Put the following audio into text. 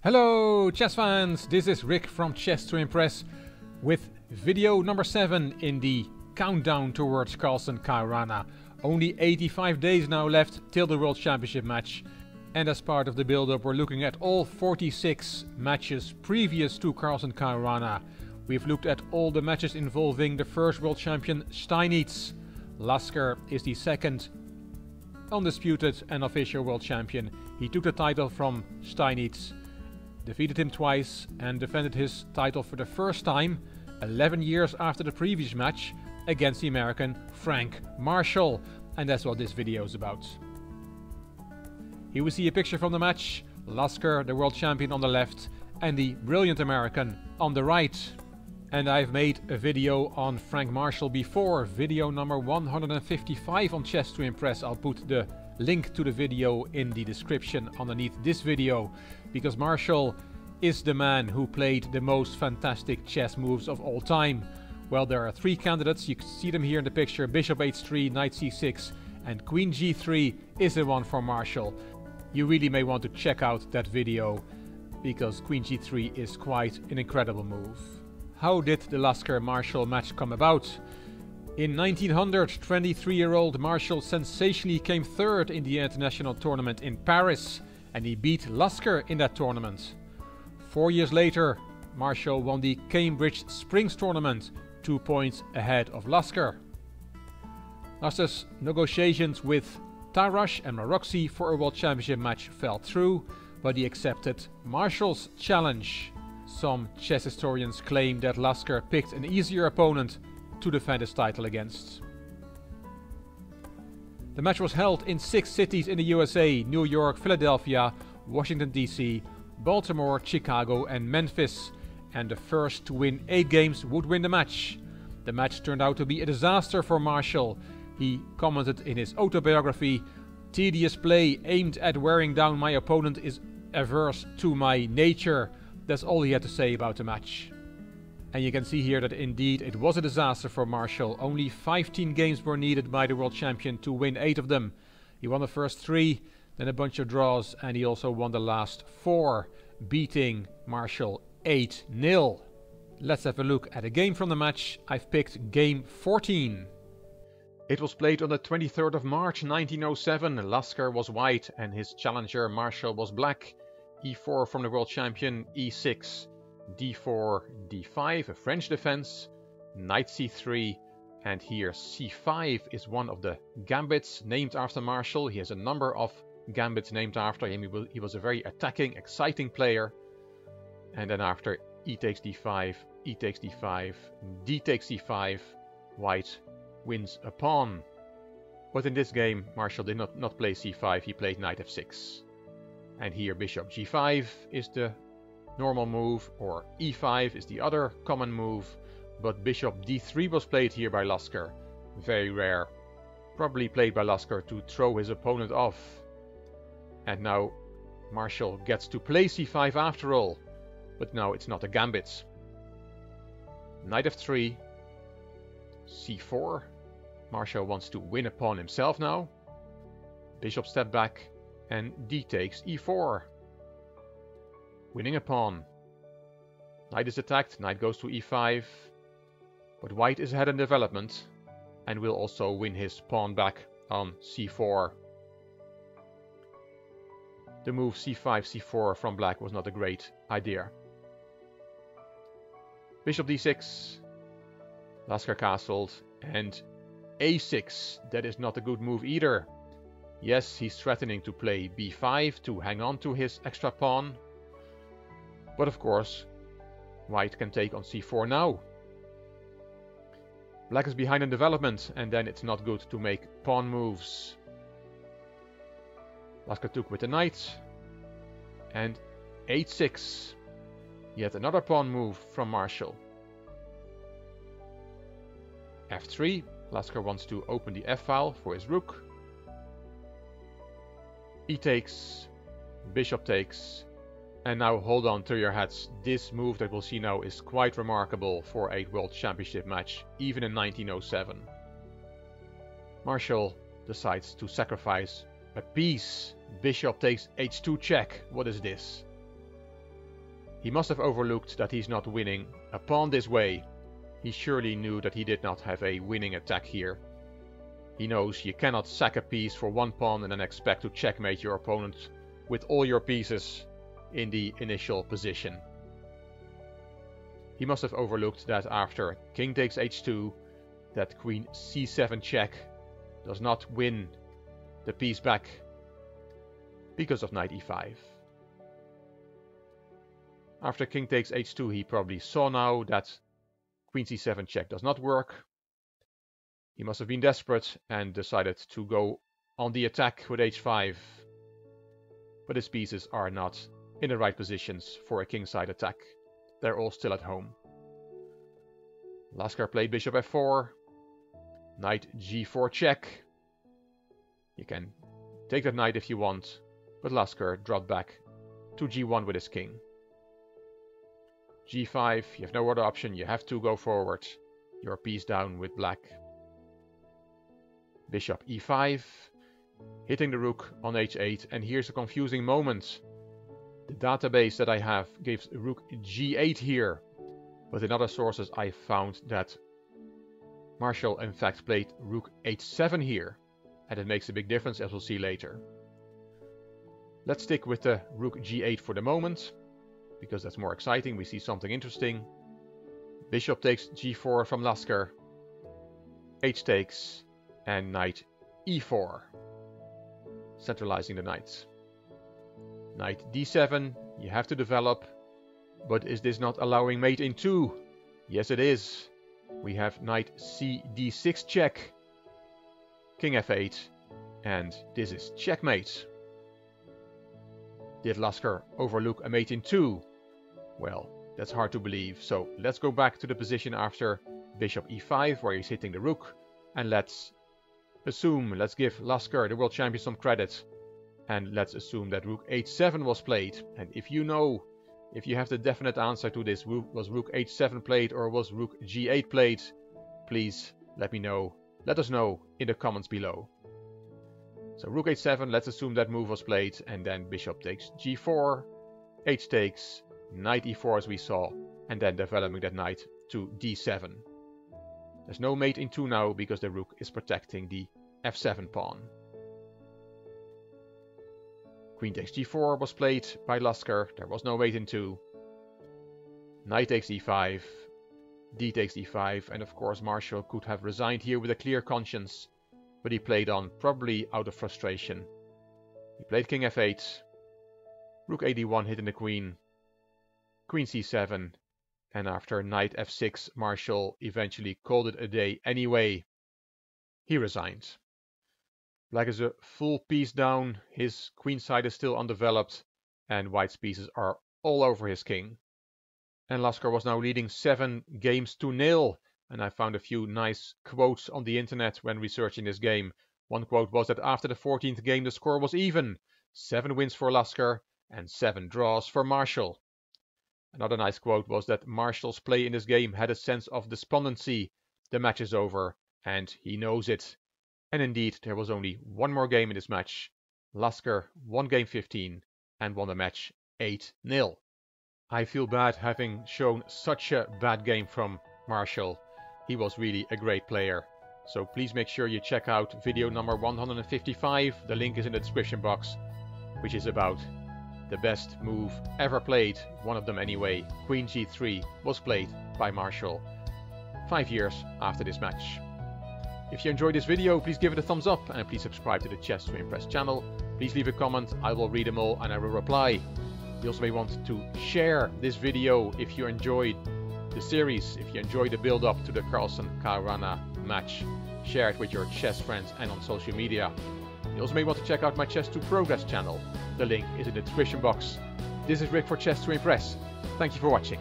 Hello chess fans, this is Rick from Chess to Impress with video number 7 in the countdown towards Carlsen-Caruana. Only 85 days now left till the World Championship match, and as part of the build-up we're looking at all 46 matches previous to Carlsen-Caruana. We've looked at all the matches involving the first world champion Steinitz. Lasker is the second undisputed and official world champion. He took the title from Steinitz, defeated him twice and defended his title for the first time 11 years after the previous match against the American Marshall, and that's what this video is about. Here we see a picture from the match, Lasker, the world champion, on the left and the brilliant American on the right. And I've made a video on Marshall before, video number 155 on Chess to Impress. I'll put the link to the video in the description underneath this video, because Marshall is the man who played the most fantastic chess moves of all time. Well, there are 3 candidates, you can see them here in the picture: Bishop h3, Knight c6 and Queen g3 is the one for Marshall. You really may want to check out that video, because Queen g3 is quite an incredible move. How did the Lasker-Marshall match come about? In 1900, 23-year-old Marshall sensationally came third in the international tournament in Paris, and he beat Lasker in that tournament. 4 years later, Marshall won the Cambridge Springs tournament, 2 points ahead of Lasker. Lasker's negotiations with Tarash and Maroczy for a world championship match fell through, but he accepted Marshall's challenge. Some chess historians claim that Lasker picked an easier opponent to defend his title against. The match was held in 6 cities in the USA: New York, Philadelphia, Washington DC, Baltimore, Chicago and Memphis, and the first to win 8 games would win the match. The match turned out to be a disaster for Marshall. He commented in his autobiography, "Tedious play aimed at wearing down my opponent is averse to my nature." That's all he had to say about the match. And you can see here that indeed it was a disaster for Marshall. Only 15 games were needed by the world champion to win 8 of them. He won the first 3, then a bunch of draws, and he also won the last 4, beating Marshall 8-0. Let's have a look at a game from the match. I've picked game 14. It was played on the 23rd of March 1907. Lasker was white and his challenger Marshall was black. e4 from the world champion, e6, d4, d5, a French defense, knight c3, and here c5 is one of the gambits named after Marshall. He has a number of gambits named after him. He was a very attacking, exciting player. And then after e takes d5, e takes d5, d takes c5, white wins a pawn. But in this game, Marshall did not play c5, he played knight f6. And here bishop g5 is the normal move, or e5 is the other common move, but bishop d3 was played here by Lasker. Very rare. Probably played by Lasker to throw his opponent off. And now Marshall gets to play c5 after all, but now it's not a gambit. Knight f3, c4. Marshall wants to win a pawn himself now. Bishop step back and d takes e4. Winning a pawn. Knight is attacked, knight goes to e5. But white is ahead in development and will also win his pawn back on c4. The move c5, c4 from black was not a great idea. Bishop d6. Lasker castled, and a6. That is not a good move either. Yes, he's threatening to play b5 to hang on to his extra pawn. But of course, white can take on c4 now. Black is behind in development, and then it's not good to make pawn moves. Lasker took with the knight. And h6. Yet another pawn move from Marshall. f3. Lasker wants to open the f-file for his rook. E takes, bishop takes, and now hold on to your hats. This move that we'll see now is quite remarkable for a world championship match, even in 1907. Marshall decides to sacrifice a piece. Bishop takes h2 check. What is this? He must have overlooked that he's not winning a pawn this way. He surely knew that he did not have a winning attack here. He knows you cannot sack a piece for one pawn and then expect to checkmate your opponent with all your pieces in the initial position. He must have overlooked that after king takes h2, that queen c7 check does not win the piece back because of knight e5. After king takes h2, he probably saw now that queen c7 check does not work. He must have been desperate and decided to go on the attack with h5. But his pieces are not in the right positions for a kingside attack. They're all still at home. Lasker played bishop f4. Knight g4 check. You can take that knight if you want, but Lasker dropped back to g1 with his king. g5, you have no other option, you have to go forward. Your piece down with black. Bishop e5, hitting the rook on h8, and here's a confusing moment. The database that I have gives rook g8 here, but in other sources I found that Marshall in fact played rook h7 here, and it makes a big difference as we'll see later. Let's stick with the rook g8 for the moment, because that's more exciting, we see something interesting. Bishop takes g4 from Lasker, h takes, and knight e4, centralizing the knights. Knight d7, you have to develop, but is this not allowing mate in 2? Yes it is. We have knight c d6 check, king f8, and this is checkmate. Did Lasker overlook a mate in 2? Well, that's hard to believe, so let's go back to the position after bishop e5 where he's hitting the rook, and let's give Lasker, the world champion, some credit, and let's assume that rook h7 was played. And if you know, if you have the definite answer to this, was rook h7 played or was rook g8 played, please let me know. Let us know in the comments below. So rook h7, let's assume that move was played, and then bishop takes g4, h takes, knight e4 as we saw, and then developing that knight to d7. There's no mate in 2 now because the rook is protecting the f7 pawn. Queen takes g4 was played by Lasker, there was no mate in 2. Knight takes e5, d takes e5, and of course Marshall could have resigned here with a clear conscience, but he played on probably out of frustration. He played king f8, rook ad1 hitting the queen, queen c7, and after knight f6 Marshall eventually called it a day anyway. He resigned. Black is a full piece down, his queen side is still undeveloped, and white's pieces are all over his king. And Lasker was now leading 7 games to 0, and I found a few nice quotes on the internet when researching this game. One quote was that after the 14th game the score was even, 7 wins for Lasker and 7 draws for Marshall. Another nice quote was that Marshall's play in this game had a sense of despondency. The match is over, and he knows it. And indeed, there was only one more game in this match. Lasker won game 15 and won the match 8-0. I feel bad having shown such a bad game from Marshall. He was really a great player. So please make sure you check out video number 155. The link is in the description box, which is about the best move ever played, one of them anyway. Queen g3 was played by Marshall 5 years after this match. If you enjoyed this video, please give it a thumbs up and please subscribe to the Chess to Impress channel. Please leave a comment, I will read them all and I will reply. You also may want to share this video if you enjoyed the series, if you enjoyed the build up to the Carlsen-Caruana match. Share it with your chess friends and on social media. You also may want to check out my Chess to Progress channel. The link is in the description box. This is Rick for Chess to Impress. Thank you for watching.